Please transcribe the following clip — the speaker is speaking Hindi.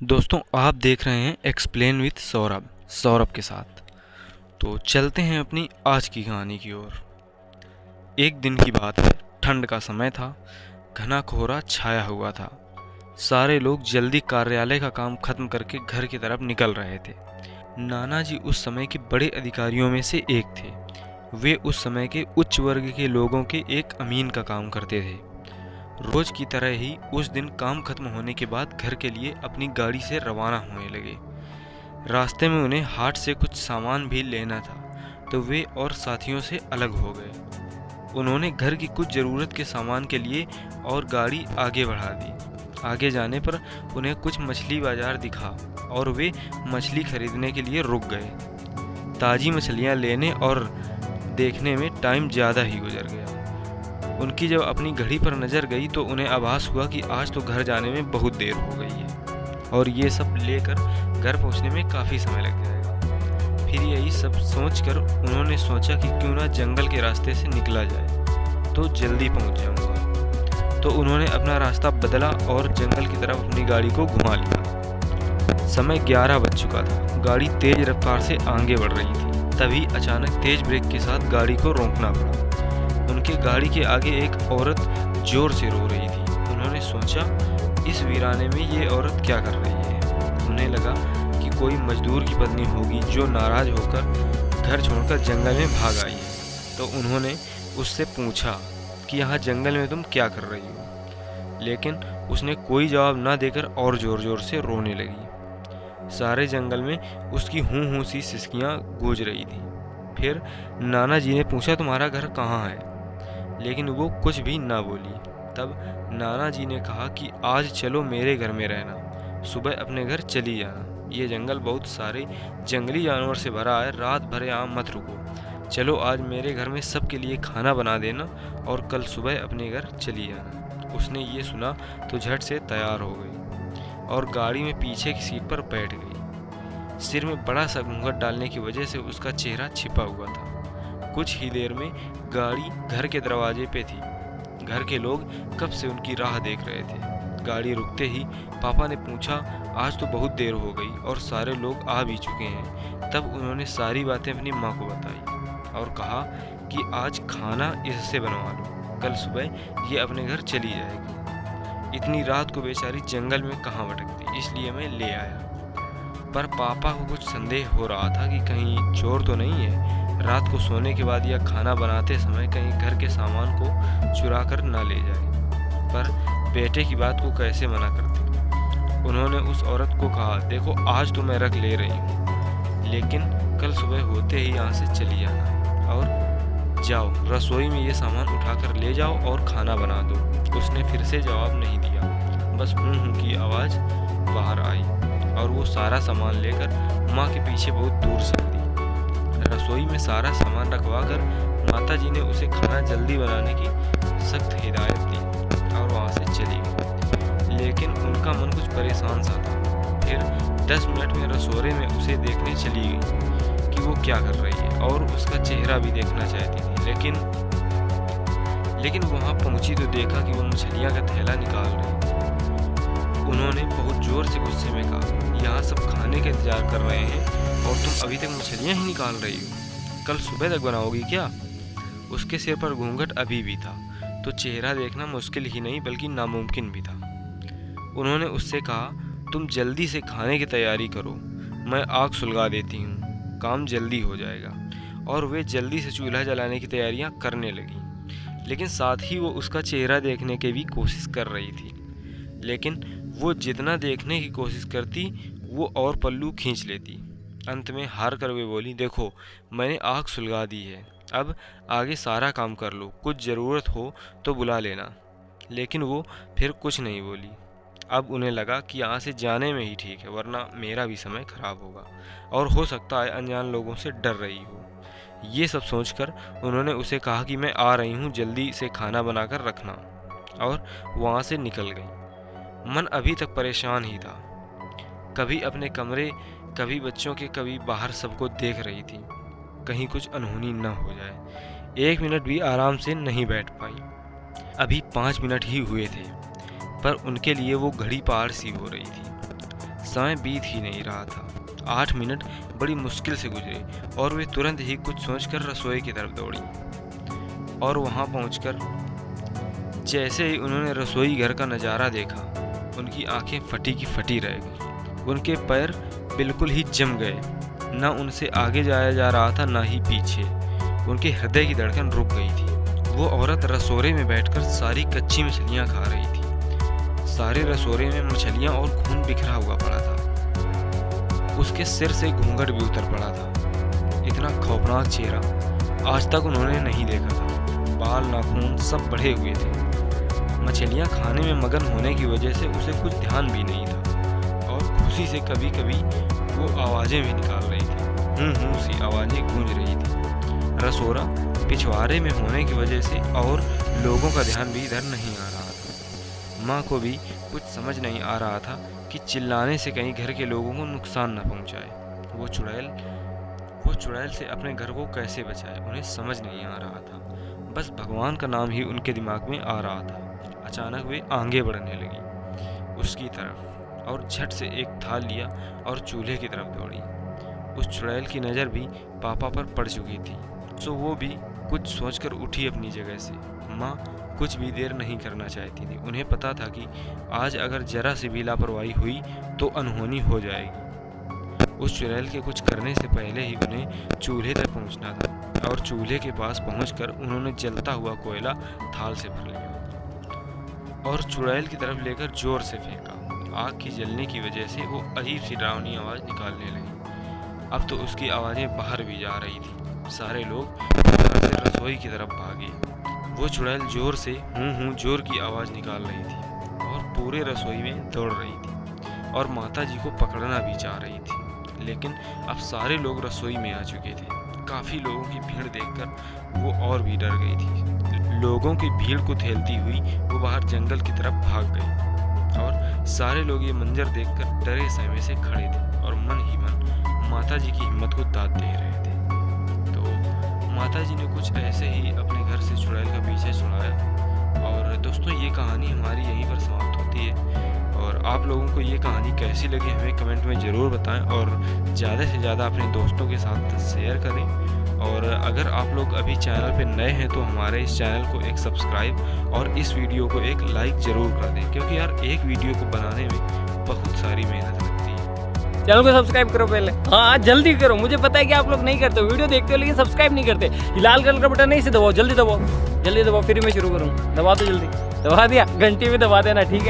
दोस्तों आप देख रहे हैं एक्सप्लेन विद सौरभ के साथ। तो चलते हैं अपनी आज की कहानी की ओर। एक दिन की बात है, ठंड का समय था, घना कोहरा छाया हुआ था। सारे लोग जल्दी कार्यालय का काम खत्म करके घर की तरफ निकल रहे थे। नाना जी उस समय के बड़े अधिकारियों में से एक थे। वे उस समय के उच्च वर्ग के लोगों के एक अमीन का काम करते थे। रोज की तरह ही उस दिन काम खत्म होने के बाद घर के लिए अपनी गाड़ी से रवाना होने लगे। रास्ते में उन्हें हाट से कुछ सामान भी लेना था, तो वे और साथियों से अलग हो गए। उन्होंने घर की कुछ ज़रूरत के सामान के लिए और गाड़ी आगे बढ़ा दी। आगे जाने पर उन्हें कुछ मछली बाजार दिखा और वे मछली खरीदने के लिए रुक गए। ताज़ी मछलियाँ लेने और देखने में टाइम ज़्यादा ही गुजर गया। उनकी जब अपनी घड़ी पर नज़र गई तो उन्हें आभास हुआ कि आज तो घर जाने में बहुत देर हो गई है और ये सब लेकर घर पहुंचने में काफ़ी समय लग जाएगा। फिर यही सब सोचकर उन्होंने सोचा कि क्यों ना जंगल के रास्ते से निकला जाए, तो जल्दी पहुंच जाऊंगा। तो उन्होंने अपना रास्ता बदला और जंगल की तरफ अपनी गाड़ी को घुमा लिया। समय 11 बज चुका था। गाड़ी तेज रफ्तार से आगे बढ़ रही थी। तभी अचानक तेज ब्रेक के साथ गाड़ी को रोकना पड़ा। उनके गाड़ी के आगे एक औरत जोर से रो रही थी। उन्होंने सोचा, इस वीराने में ये औरत क्या कर रही है। उन्हें लगा कि कोई मजदूर की पत्नी होगी जो नाराज होकर घर छोड़कर जंगल में भाग आई है। तो उन्होंने उससे पूछा कि यहाँ जंगल में तुम क्या कर रही हो, लेकिन उसने कोई जवाब ना देकर और जोर जोर से रोने लगी। सारे जंगल में उसकी हूँ सी सिसकियाँ गूंज रही थी। फिर नाना जी ने पूछा, तुम्हारा घर कहाँ है, लेकिन वो कुछ भी ना बोली। तब नाना जी ने कहा कि आज चलो मेरे घर में रहना, सुबह अपने घर चली जाना। ये जंगल बहुत सारे जंगली जानवर से भरा है, रात भर यहाँ मत रुको। चलो आज मेरे घर में सबके लिए खाना बना देना और कल सुबह अपने घर चली जाना। उसने ये सुना तो झट से तैयार हो गई और गाड़ी में पीछे की सीट पर बैठ गई। सिर में बड़ा सा घूंघट डालने की वजह से उसका चेहरा छिपा हुआ था। कुछ ही देर में गाड़ी घर के दरवाजे पे थी। घर के लोग कब से उनकी राह देख रहे थे। गाड़ी रुकते ही पापा ने पूछा, आज तो बहुत देर हो गई और सारे लोग आ भी चुके हैं। तब उन्होंने सारी बातें अपनी माँ को बताई और कहा कि आज खाना इससे बनवा लो, कल सुबह ये अपने घर चली जाएगी। इतनी रात को बेचारी जंगल में कहाँ भटकती, इसलिए मैं ले आया। पर पापा को कुछ संदेह हो रहा था कि कहीं चोर तो नहीं है, रात को सोने के बाद या खाना बनाते समय कहीं घर के सामान को चुरा कर ना ले जाए। पर बेटे की बात को कैसे मना करते। उन्होंने उस औरत को कहा, देखो आज तो मैं रख ले रही हूँ, लेकिन कल सुबह होते ही यहाँ से चली जाना और जाओ रसोई में ये सामान उठाकर ले जाओ और खाना बना दो। उसने फिर से जवाब नहीं दिया, बस हूँ की आवाज़ बाहर आई और वो सारा सामान लेकर माँ के पीछे बहुत दूर चल दी। रसोई में सारा सामान रखवाकर माता जी ने उसे खाना जल्दी बनाने की सख्त हिदायत दी और वहाँ से चली गई। लेकिन उनका मन कुछ परेशान सा था। फिर 10 मिनट में रसोई में उसे देखने चली गई कि वो क्या कर रही है और उसका चेहरा भी देखना चाहती थी। लेकिन वहाँ पहुँची तो देखा कि वो मछलियाँ का थैला निकाल रही। उन्होंने बहुत जोर से गुस्से में कहा, यहाँ सब खाने का इंतजार कर रहे हैं और तुम अभी तक मछलियाँ ही निकाल रही हो, कल सुबह तक बनाओगी क्या। उसके सिर पर घूंघट अभी भी था, तो चेहरा देखना मुश्किल ही नहीं बल्कि नामुमकिन भी था। उन्होंने उससे कहा, तुम जल्दी से खाने की तैयारी करो, मैं आग सुलगा देती हूँ, काम जल्दी हो जाएगा। और वे जल्दी से चूल्हा जलाने की तैयारियाँ करने लगी, लेकिन साथ ही वो उसका चेहरा देखने की भी कोशिश कर रही थी। लेकिन वो जितना देखने की कोशिश करती वो और पल्लू खींच लेती। अंत में हार कर वे बोली, देखो मैंने आग सुलगा दी है, अब आगे सारा काम कर लो, कुछ ज़रूरत हो तो बुला लेना। लेकिन वो फिर कुछ नहीं बोली। अब उन्हें लगा कि यहाँ से जाने में ही ठीक है, वरना मेरा भी समय खराब होगा और हो सकता है अनजान लोगों से डर रही हो। ये सब सोचकर उन्होंने उसे कहा कि मैं आ रही हूँ, जल्दी से खाना बनाकर रखना, और वहाँ से निकल गई। मन अभी तक परेशान ही था। कभी अपने कमरे, कभी बच्चों के, कभी बाहर सबको देख रही थी, कहीं कुछ अनहोनी न हो जाए। 1 मिनट भी आराम से नहीं बैठ पाई। अभी 5 मिनट ही हुए थे, पर उनके लिए वो घड़ी पार सी हो रही थी। समय बीत ही नहीं रहा था। 8 मिनट बड़ी मुश्किल से गुजरे और वे तुरंत ही कुछ सोचकर रसोई की तरफ दौड़ी। और वहां पहुंचकर जैसे ही उन्होंने रसोई घर का नज़ारा देखा, उनकी आंखें फटी की फटी रह गईं। उनके पैर बिल्कुल ही जम गए। न उनसे आगे जाया जा रहा था, न ही पीछे। उनके हृदय की धड़कन रुक गई थी। वो औरत रसोरे में बैठकर सारी कच्ची मछलियाँ खा रही थी। सारे रसोरे में मछलियाँ और खून बिखरा हुआ पड़ा था। उसके सिर से घूंघट भी उतर पड़ा था। इतना खौफनाक चेहरा आज तक उन्होंने नहीं देखा था। बाल नाखून सब बढ़े हुए थे। मछलियाँ खाने में मगन होने की वजह से उसे कुछ ध्यान भी नहीं था और खुशी से कभी कभी वो आवाज़ें भी निकाल रही थी। सी आवाज़ें गूंज रही थी। रसोरा पिछवाड़े में होने की वजह से और लोगों का ध्यान भी इधर नहीं आ रहा था। माँ को भी कुछ समझ नहीं आ रहा था कि चिल्लाने से कहीं घर के लोगों को नुकसान न पहुँचाए। वो चुड़ैल से अपने घर को कैसे बचाए, उन्हें समझ नहीं आ रहा था। बस भगवान का नाम ही उनके दिमाग में आ रहा था। अचानक वे आगे बढ़ने लगी उसकी तरफ और झट से एक थाल लिया और चूल्हे की तरफ दौड़ी। उस चुड़ैल की नज़र भी पापा पर पड़ चुकी थी, तो वो भी कुछ सोचकर उठी अपनी जगह से। माँ कुछ भी देर नहीं करना चाहती थी। उन्हें पता था कि आज अगर जरा सी भी लापरवाही हुई तो अनहोनी हो जाएगी। उस चुड़ैल के कुछ करने से पहले ही उन्हें चूल्हे तक पहुंचना था और चूल्हे के पास पहुंचकर उन्होंने जलता हुआ कोयला थाल से भर लिया और चुड़ैल की तरफ लेकर जोर से फेंका। आग की जलने की वजह से वो अजीब सी डरावनी आवाज़ निकालने लगी। अब तो उसकी आवाज़ें बाहर भी जा रही थी। सारे लोग घर से रसोई की तरफ भागे। वो चुड़ैल जोर से जोर की आवाज़ निकाल रही थी और पूरे रसोई में दौड़ रही थी और माता जी को पकड़ना भी चाह रही थी। लेकिन अब सारे लोग रसोई में आ चुके थे। काफ़ी लोगों की भीड़ देखकर वो और भी डर गई थी। लोगों की भीड़ को झेलती हुई वो बाहर जंगल की तरफ भाग गई और सारे लोग ये मंजर देखकर डरे सहमे से खड़े थे और मन ही मन माता जी की हिम्मत को दाद दे रहे थे। तो माता जी ने कुछ ऐसे ही अपने घर से चुड़ैल का पीछे छुड़ाया। और दोस्तों, ये कहानी हमारी यहीं पर समाप्त होती है। और आप लोगों को ये कहानी कैसी लगी हमें कमेंट में ज़रूर बताएं और ज़्यादा से ज़्यादा अपने दोस्तों के साथ शेयर करें। और अगर आप लोग अभी चैनल पे नए हैं तो हमारे इस चैनल को एक सब्सक्राइब और इस वीडियो को एक लाइक ज़रूर कर दें, क्योंकि यार एक वीडियो को बनाने में बहुत सारी मेहनत लगती है। चैनल को सब्सक्राइब करो पहले। हाँ, जल्दी करो। मुझे पता है कि आप लोग नहीं करते, वीडियो देखते हो लेकिन सब्सक्राइब नहीं करते। लाल कलर का बटन नहीं से दबाओ, जल्दी दबाओ, फिर मैं शुरू करूँ। दबा दो जल्दी। दबा दिया, घंटी में दबा देना, ठीक है।